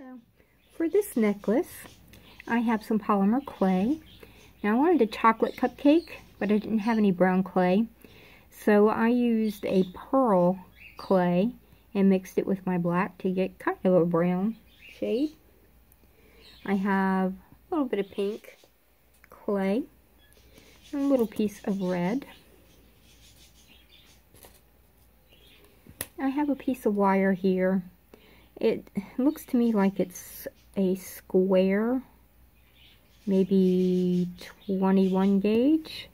Hello. For this necklace, I have some polymer clay. Now I wanted a chocolate cupcake, but I didn't have any brown clay. So I used a pearl clay and mixed it with my black to get kind of a brown shade. I have a little bit of pink clay and a little piece of red. I have a piece of wire here. It looks to me like it's a square, maybe 21 gauge,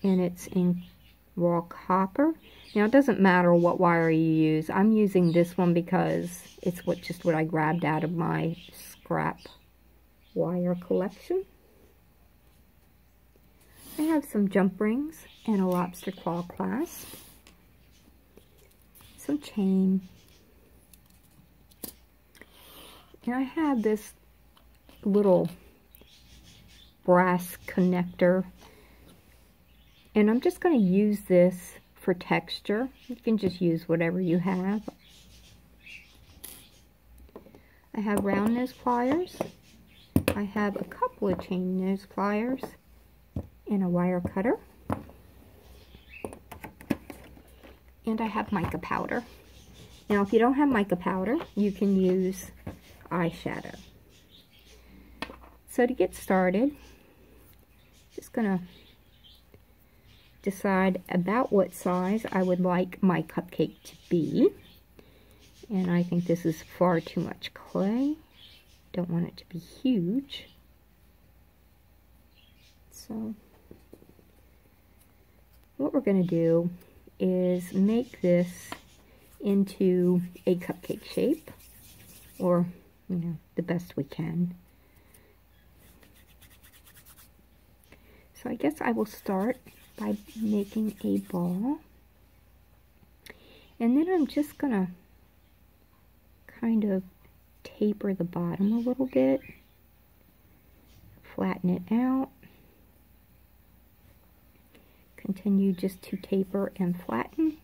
and it's in raw copper. Now it doesn't matter what wire you use. I'm using this one because it's just what I grabbed out of my scrap wire collection. I have some jump rings and a lobster claw clasp, some chain, and I have this little brass connector, and I'm just going to use this for texture. You can just use whatever you have. I have round nose pliers. I have a couple of chain nose pliers and a wire cutter. And I have mica powder. Now if you don't have mica powder, you can use eyeshadow. So to get started, just gonna decide about what size I would like my cupcake to be. And I think this is far too much clay. Don't want it to be huge. So what we're gonna do is make this into a cupcake shape, or the best we can. So I guess I will start by making a ball, and then I'm just gonna kind of taper the bottom a little bit, flatten it out, continue just to taper and flatten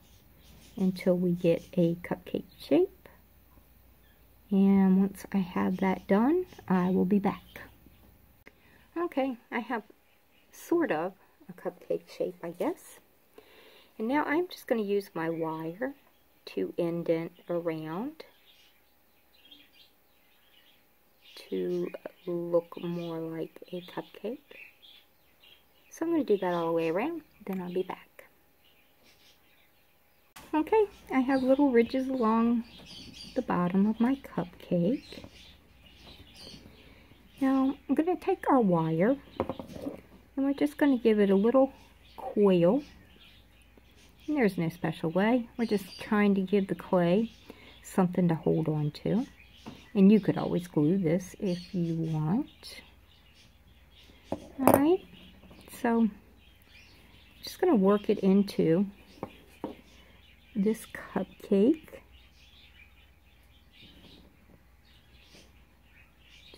until we get a cupcake shape. And once I have that done, I will be back. Okay, I have sort of a cupcake shape, I guess. And now I'm just going to use my wire to indent around to look more like a cupcake. So I'm going to do that all the way around, then I'll be back. Okay, I have little ridges along the bottom of my cupcake. Now I'm going to take our wire and we're just going to give it a little coil. And there's no special way. We're just trying to give the clay something to hold on to. And you could always glue this if you want. Alright, so I'm just going to work it into this cupcake.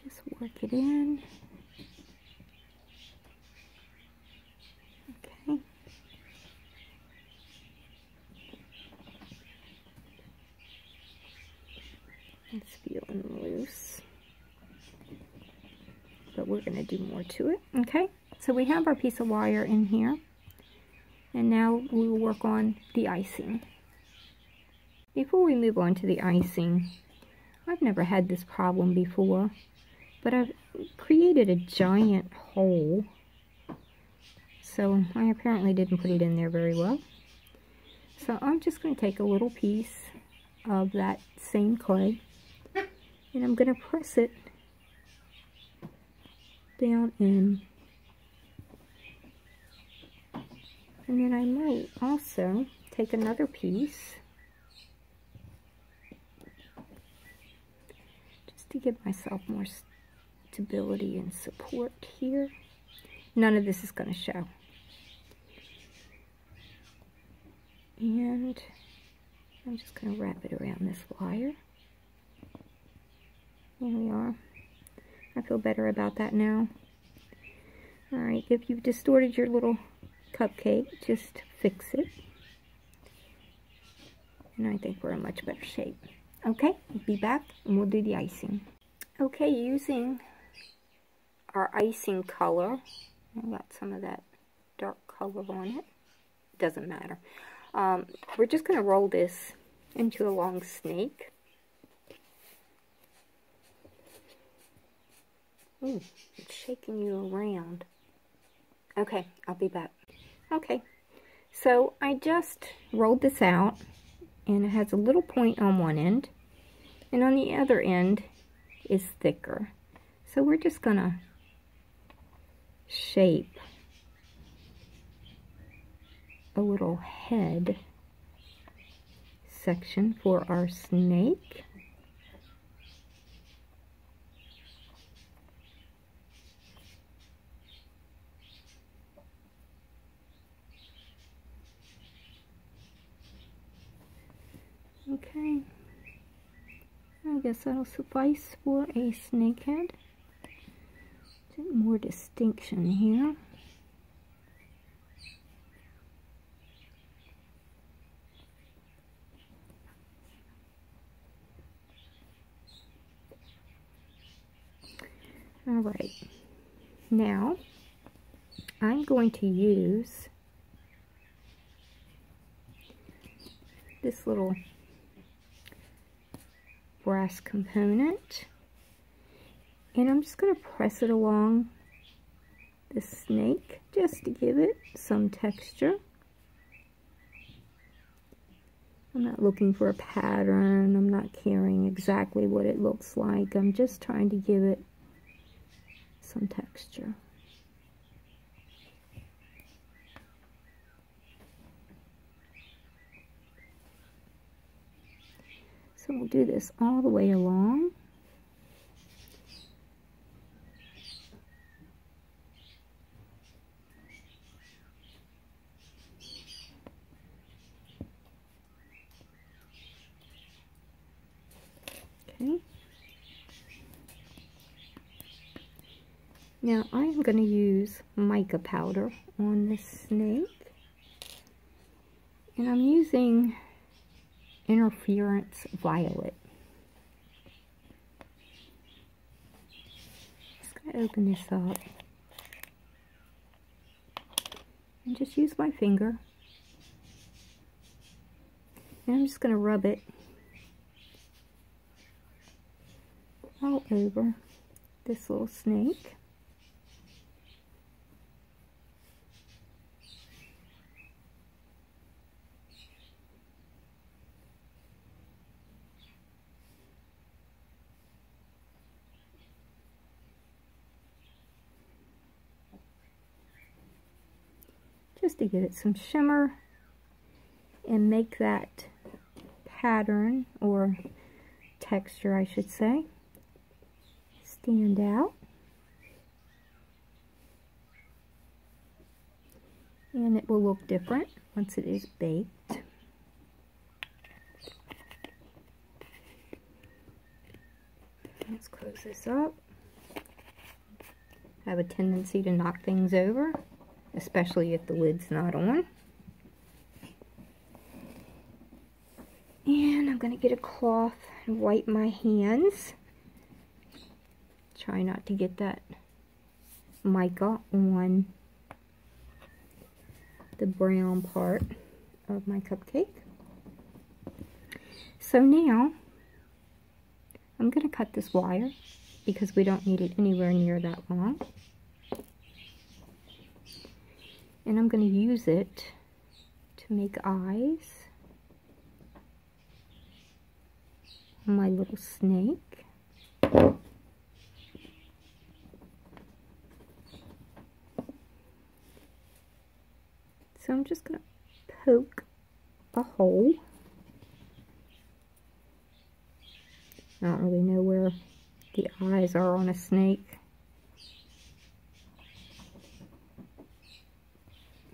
Just work it in. Okay. It's feeling loose, but we're going to do more to it. Okay, so we have our piece of wire in here, and now we will work on the icing. Before we move on to the icing, I've never had this problem before, but I've created a giant hole, so I apparently didn't put it in there very well. So I'm just going to take a little piece of that same clay, and I'm going to press it down in. And then I might also take another piece just to give myself more stability and support here. None of this is going to show. And I'm just going to wrap it around this wire. There we are. I feel better about that now. Alright, if you've distorted your little cupcake, just fix it. And I think we're in much better shape. Okay, we'll be back and we'll do the icing. Okay, using our icing color, I got some of that dark color on it. Doesn't matter. We're just going to roll this into a long snake. Ooh, it's shaking you around. Okay, I'll be back. Okay, so I just rolled this out, and it has a little point on one end, and on the other end is thicker. So we're just going to shape a little head section for our snake. Okay, I guess that'll suffice for a snake head. More distinction here. All right, now I'm going to use this little brass component, and I'm just going to press it along the snake just to give it some texture. I'm not looking for a pattern. I'm not caring exactly what it looks like. I'm just trying to give it some texture. So we'll do this all the way along. Okay. Now I'm going to use mica powder on this snake, and I'm using Interference Violet. Just going to open this up and just use my finger, and I'm just going to rub it all over this little snake. Just to give it some shimmer and make that pattern, or texture I should say, stand out. And it will look different once it is baked. Let's close this up. I have a tendency to knock things over, especially if the lid's not on. And I'm going to get a cloth and wipe my hands. Try not to get that mica on the brown part of my cupcake. So now I'm going to cut this wire because we don't need it anywhere near that long. And I'm going to use it to make eyes on my little snake. So I'm just going to poke a hole. I don't really know where the eyes are on a snake.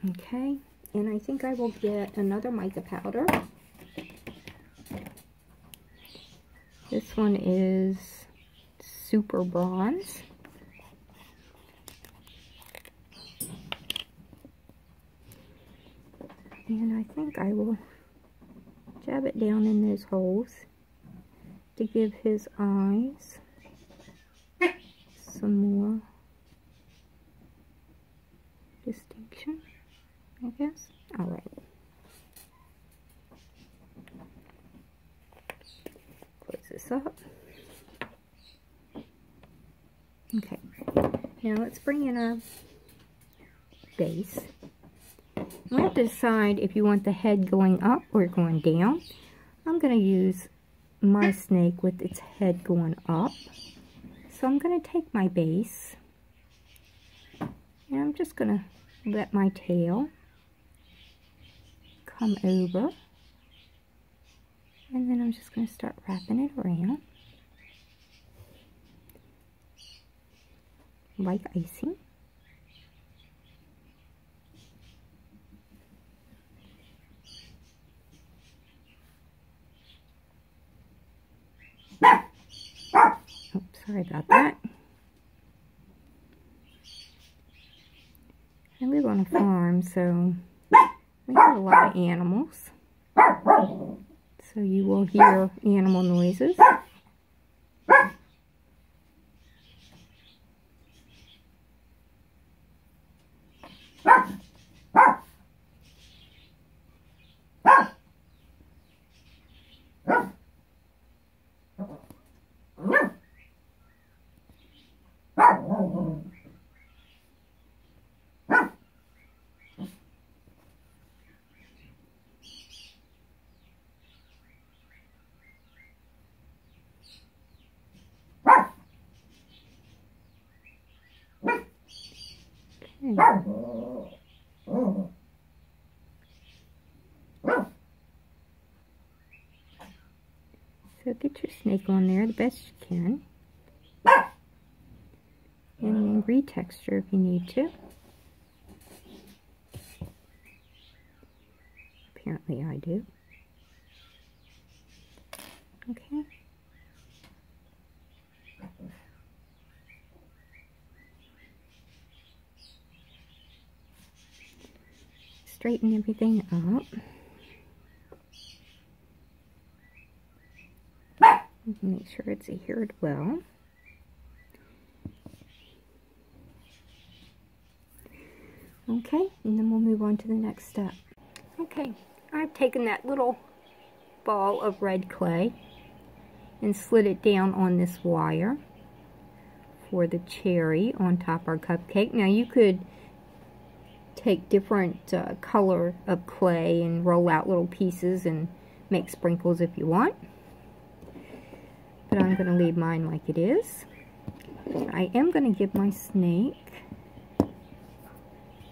Okay, and I think I will get another mica powder. This one is Super Bronze. And I think I will jab it down in those holes to give his eyes some more distinction, I guess. All right. Close this up. Okay. Now let's bring in our base. We have to decide if you want the head going up or going down. I'm going to use my snake with its head going up. So I'm going to take my base and I'm just going to let my tail come over, and then I'm just going to start wrapping it around like icing. Oh, sorry about that. I live on a farm, so we have a lot of animals. So you will hear animal noises. So get your snake on there the best you can. And then retexture if you need to. Apparently I do. Okay. Straighten everything up. Make sure it's adhered well. Okay, and then we'll move on to the next step. Okay, I've taken that little ball of red clay and slid it down on this wire for the cherry on top of our cupcake. Now you could take different color of clay and roll out little pieces and make sprinkles if you want. But I'm going to leave mine like it is. I am going to give my snake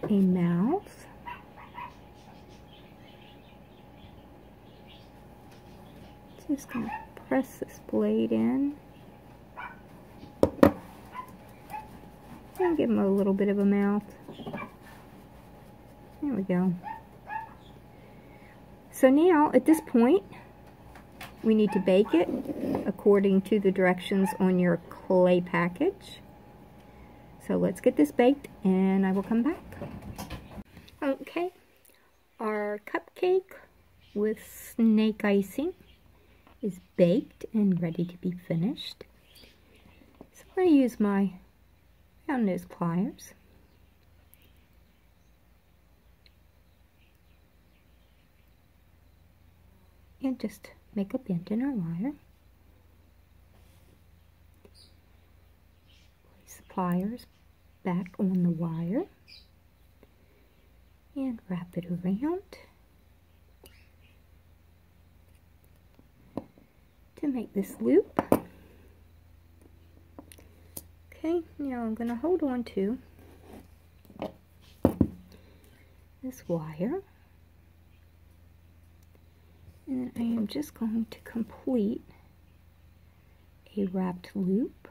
a mouth. Just going to press this blade in. And give him a little bit of a mouth. There we go. So now, at this point, we need to bake it according to the directions on your clay package. So let's get this baked and I will come back. Okay, our cupcake with snake icing is baked and ready to be finished. So I'm going to use my round nose pliers. And just make a bend in our wire. Place the pliers back on the wire and wrap it around to make this loop. Okay, now I'm going to hold on to this wire. And then I am just going to complete a wrapped loop.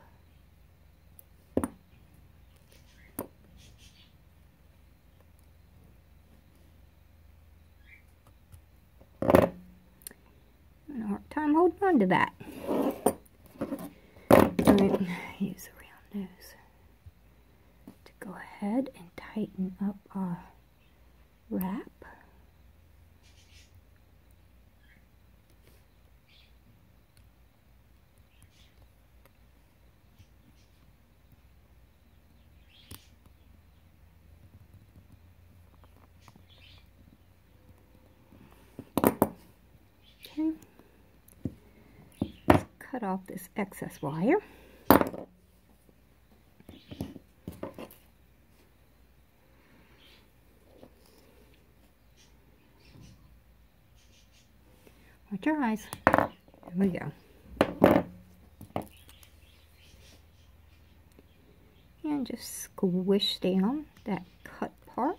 I'm having a hard time holding on to that. Alright, use a round nose to go ahead and tighten up our wrap. cut off this excess wire. Watch your eyes. There we go. And just squish down that cut part.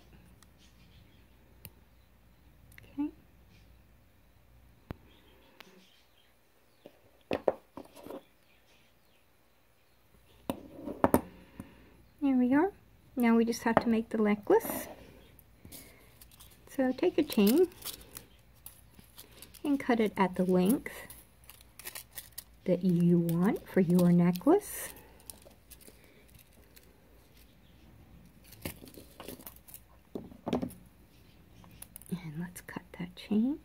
Okay. There we are. Now we just have to make the necklace. So take a chain and cut it at the length that you want for your necklace. And let's cut that chain.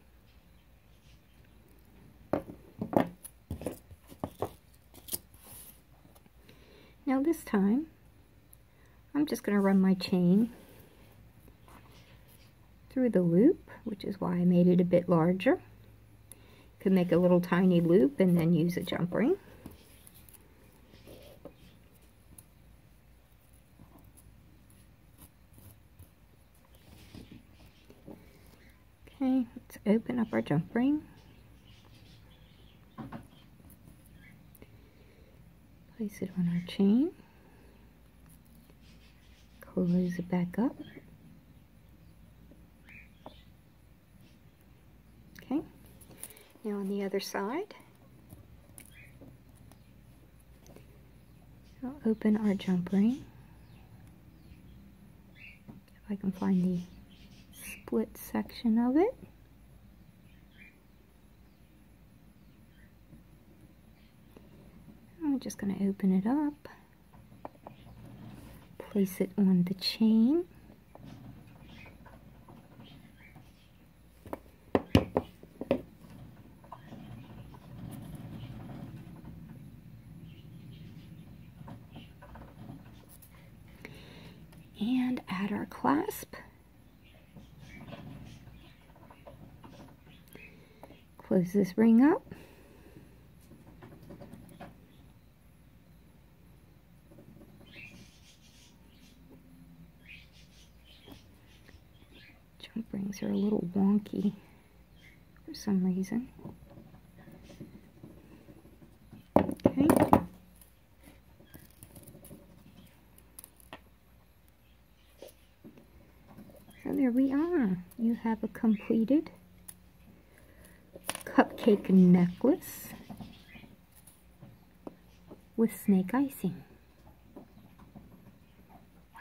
Now this time, I'm just going to run my chain through the loop, which is why I made it a bit larger. Could make a little tiny loop and then use a jump ring. Okay, let's open up our jump ring. Place it on our chain. Close it back up. Okay. Now on the other side, I'll open our jump ring. If I can find the split section of it. I'm just going to open it up, place it on the chain. And add our clasp. Close this ring up. Jump rings are a little wonky for some reason. Okay. So there we are. You have a completed cupcake necklace with snake icing.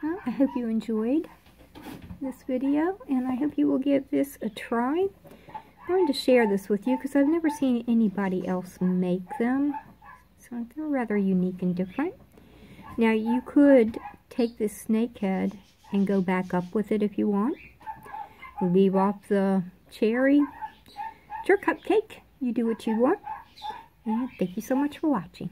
Well, I hope you enjoyed this video, and I hope you will give this a try. I wanted to share this with you because I've never seen anybody else make them, so they're rather unique and different. Now you could take this snake head and go back up with it if you want. Leave off the cherry. It's your cupcake. You do what you want. And thank you so much for watching.